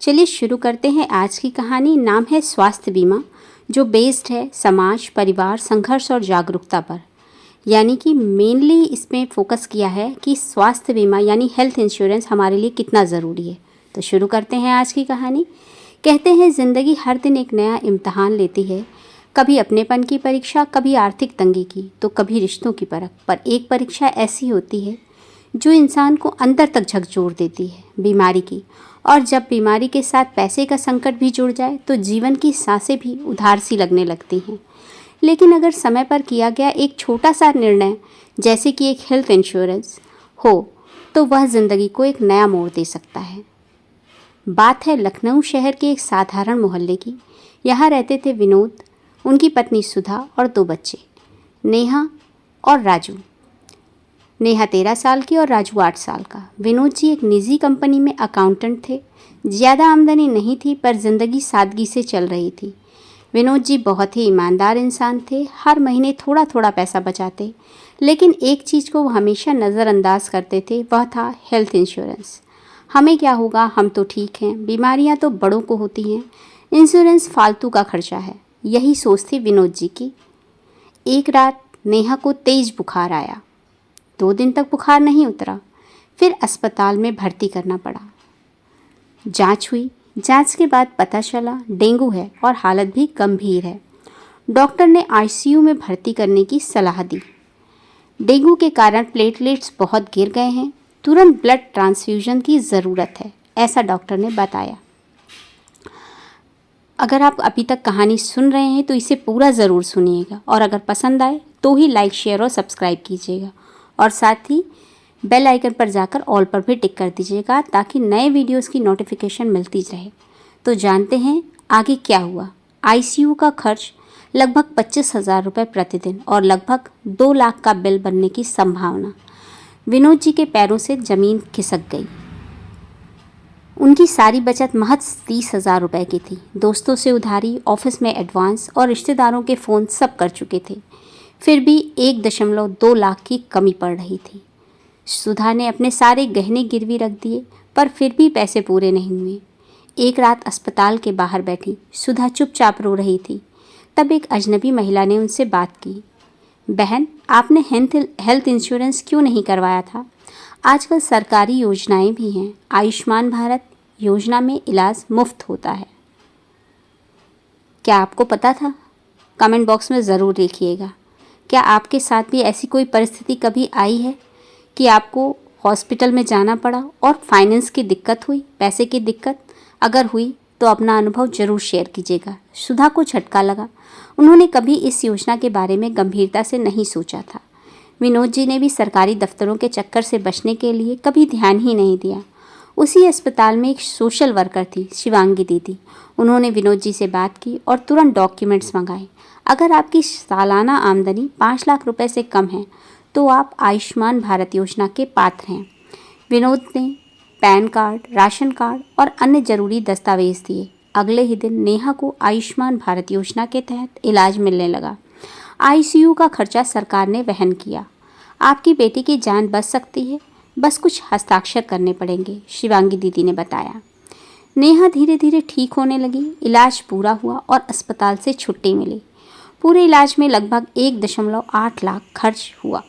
चलिए शुरू करते हैं आज की कहानी। नाम है स्वास्थ्य बीमा, जो बेस्ड है समाज, परिवार, संघर्ष और जागरूकता पर। यानी कि मेनली इसमें फोकस किया है कि स्वास्थ्य बीमा यानी हेल्थ इंश्योरेंस हमारे लिए कितना ज़रूरी है। तो शुरू करते हैं आज की कहानी। कहते हैं ज़िंदगी हर दिन एक नया इम्तहान लेती है, कभी अपनेपन की परीक्षा, कभी आर्थिक तंगी की, तो कभी रिश्तों की परख। पर एक परीक्षा ऐसी होती है जो इंसान को अंदर तक झकझोर देती है, बीमारी की। और जब बीमारी के साथ पैसे का संकट भी जुड़ जाए तो जीवन की सांसें भी उधार सी लगने लगती हैं। लेकिन अगर समय पर किया गया एक छोटा सा निर्णय, जैसे कि एक हेल्थ इंश्योरेंस हो, तो वह ज़िंदगी को एक नया मोड़ दे सकता है। बात है लखनऊ शहर के एक साधारण मोहल्ले की। यहाँ रहते थे विनोद, उनकी पत्नी सुधा और 2 बच्चे, नेहा और राजू। नेहा 13 साल की और राजू 8 साल का। विनोद जी एक निजी कंपनी में अकाउंटेंट थे। ज़्यादा आमदनी नहीं थी, पर ज़िंदगी सादगी से चल रही थी। विनोद जी बहुत ही ईमानदार इंसान थे, हर महीने थोड़ा थोड़ा पैसा बचाते। लेकिन एक चीज़ को वो हमेशा नज़रअंदाज करते थे, वह था हेल्थ इंश्योरेंस। हमें क्या होगा, हम तो ठीक हैं, बीमारियां तो बड़ों को होती हैं, इंश्योरेंस फालतू का खर्चा है। यही सोच थी विनोद जी की। एक रात नेहा को तेज बुखार आया। 2 दिन तक बुखार नहीं उतरा, फिर अस्पताल में भर्ती करना पड़ा। जांच हुई, जांच के बाद पता चला डेंगू है और हालत भी गंभीर है। डॉक्टर ने आईसीयू में भर्ती करने की सलाह दी। डेंगू के कारण प्लेटलेट्स बहुत गिर गए हैं, तुरंत ब्लड ट्रांसफ्यूजन की ज़रूरत है, ऐसा डॉक्टर ने बताया। अगर आप अभी तक कहानी सुन रहे हैं तो इसे पूरा ज़रूर सुनिएगा, और अगर पसंद आए तो ही लाइक, शेयर और सब्सक्राइब कीजिएगा, और साथ ही बेल आइकन पर जाकर ऑल पर भी टिक कर दीजिएगा, ताकि नए वीडियोस की नोटिफिकेशन मिलती रहे। तो जानते हैं आगे क्या हुआ। आईसीयू का खर्च लगभग 25,000 रुपये प्रतिदिन और लगभग 2 लाख का बिल बनने की संभावना। विनोद जी के पैरों से ज़मीन खिसक गई। उनकी सारी बचत महज 30,000 रुपये की थी। दोस्तों से उधारी, ऑफिस में एडवांस और रिश्तेदारों के फ़ोन सब कर चुके थे। फिर भी 1.2 लाख की कमी पड़ रही थी। सुधा ने अपने सारे गहने गिरवी रख दिए, पर फिर भी पैसे पूरे नहीं हुए। एक रात अस्पताल के बाहर बैठी सुधा चुपचाप रो रही थी। तब एक अजनबी महिला ने उनसे बात की। बहन, आपने हेल्थ इंश्योरेंस क्यों नहीं करवाया था? आजकल सरकारी योजनाएं भी हैं। आयुष्मान भारत योजना में इलाज मुफ्त होता है। क्या आपको पता था? कमेंट बॉक्स में ज़रूर लिखिएगा। क्या आपके साथ भी ऐसी कोई परिस्थिति कभी आई है कि आपको हॉस्पिटल में जाना पड़ा और फाइनेंस की दिक्कत हुई, पैसे की दिक्कत? अगर हुई तो अपना अनुभव ज़रूर शेयर कीजिएगा। सुधा को झटका लगा। उन्होंने कभी इस योजना के बारे में गंभीरता से नहीं सोचा था। विनोद जी ने भी सरकारी दफ्तरों के चक्कर से बचने के लिए कभी ध्यान ही नहीं दिया। उसी अस्पताल में एक सोशल वर्कर थी, शिवांगी दीदी। उन्होंने विनोद जी से बात की और तुरंत डॉक्यूमेंट्स मंगाए। अगर आपकी सालाना आमदनी 5 लाख रुपए से कम है तो आप आयुष्मान भारत योजना के पात्र हैं। विनोद ने पैन कार्ड, राशन कार्ड और अन्य जरूरी दस्तावेज दिए। अगले ही दिन नेहा को आयुष्मान भारत योजना के तहत इलाज मिलने लगा। आईसीयू का खर्चा सरकार ने वहन किया। आपकी बेटी की जान बच सकती है, बस कुछ हस्ताक्षर करने पड़ेंगे, शिवांगी दीदी ने बताया। नेहा धीरे धीरे ठीक होने लगी। इलाज पूरा हुआ और अस्पताल से छुट्टी मिली। पूरे इलाज में लगभग 1.8 लाख खर्च हुआ।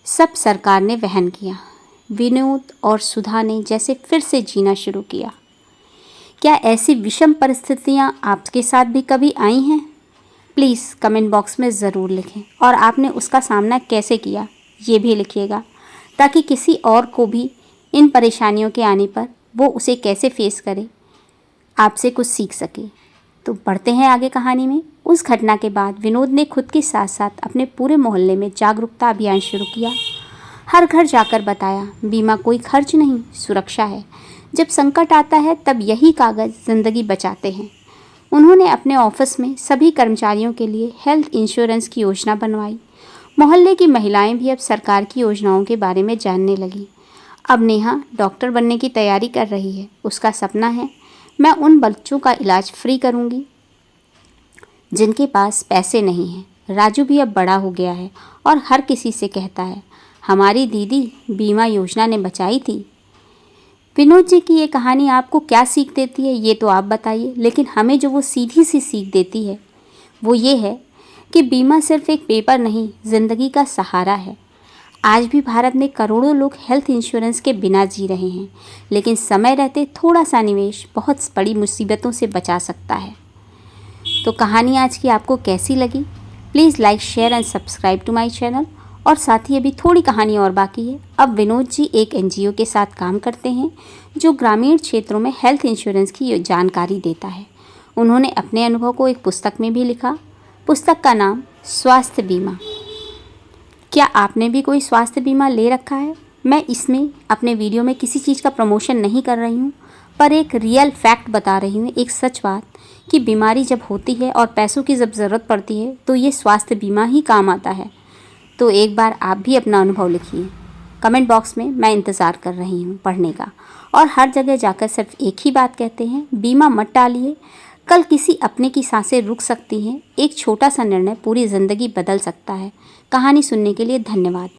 सब सरकार ने वहन किया। विनोद और सुधा ने जैसे फिर से जीना शुरू किया। क्या ऐसी विषम परिस्थितियां आपके साथ भी कभी आई हैं? प्लीज़ कमेंट बॉक्स में ज़रूर लिखें, और आपने उसका सामना कैसे किया ये भी लिखिएगा, ताकि किसी और को भी इन परेशानियों के आने पर वो उसे कैसे फेस करे, आपसे कुछ सीख सके। तो बढ़ते हैं आगे कहानी में। उस घटना के बाद विनोद ने खुद के साथ साथ अपने पूरे मोहल्ले में जागरूकता अभियान शुरू किया। हर घर जाकर बताया, बीमा कोई खर्च नहीं, सुरक्षा है। जब संकट आता है तब यही कागज़ ज़िंदगी बचाते हैं। उन्होंने अपने ऑफिस में सभी कर्मचारियों के लिए हेल्थ इंश्योरेंस की योजना बनवाई। मोहल्ले की महिलाएं भी अब सरकार की योजनाओं के बारे में जानने लगी। अब नेहा डॉक्टर बनने की तैयारी कर रही है। उसका सपना है, मैं उन बच्चों का इलाज फ्री करूंगी जिनके पास पैसे नहीं हैं। राजू भी अब बड़ा हो गया है और हर किसी से कहता है, हमारी दीदी बीमा योजना ने बचाई थी। विनोद जी की ये कहानी आपको क्या सीख देती है ये तो आप बताइए, लेकिन हमें जो वो सीधी सी सीख देती है वो ये है कि बीमा सिर्फ एक पेपर नहीं, ज़िंदगी का सहारा है। आज भी भारत में करोड़ों लोग हेल्थ इंश्योरेंस के बिना जी रहे हैं, लेकिन समय रहते थोड़ा सा निवेश बहुत बड़ी मुसीबतों से बचा सकता है। तो कहानी आज की आपको कैसी लगी? Please like, share and subscribe to my channel. और साथ ही अभी थोड़ी कहानी और बाकी है। अब विनोद जी एक एनजीओ के साथ काम करते हैं जो ग्रामीण क्षेत्रों में हेल्थ इंश्योरेंस की जानकारी देता है। उन्होंने अपने अनुभव को एक पुस्तक में भी लिखा। पुस्तक का नाम स्वास्थ्य बीमा। क्या आपने भी कोई स्वास्थ्य बीमा ले रखा है? मैं इसमें अपने वीडियो में किसी चीज़ का प्रमोशन नहीं कर रही हूँ, पर एक रियल फैक्ट बता रही हूँ, एक सच बात कि बीमारी जब होती है और पैसों की जब ज़रूरत पड़ती है तो ये स्वास्थ्य बीमा ही काम आता है। तो एक बार आप भी अपना अनुभव लिखिए कमेंट बॉक्स में, मैं इंतज़ार कर रही हूँ पढ़ने का। और हर जगह जाकर सिर्फ एक ही बात कहते हैं, बीमा मत टालिए, कल किसी अपने की सांसें रुक सकती हैं। एक छोटा सा निर्णय पूरी ज़िंदगी बदल सकता है। कहानी सुनने के लिए धन्यवाद।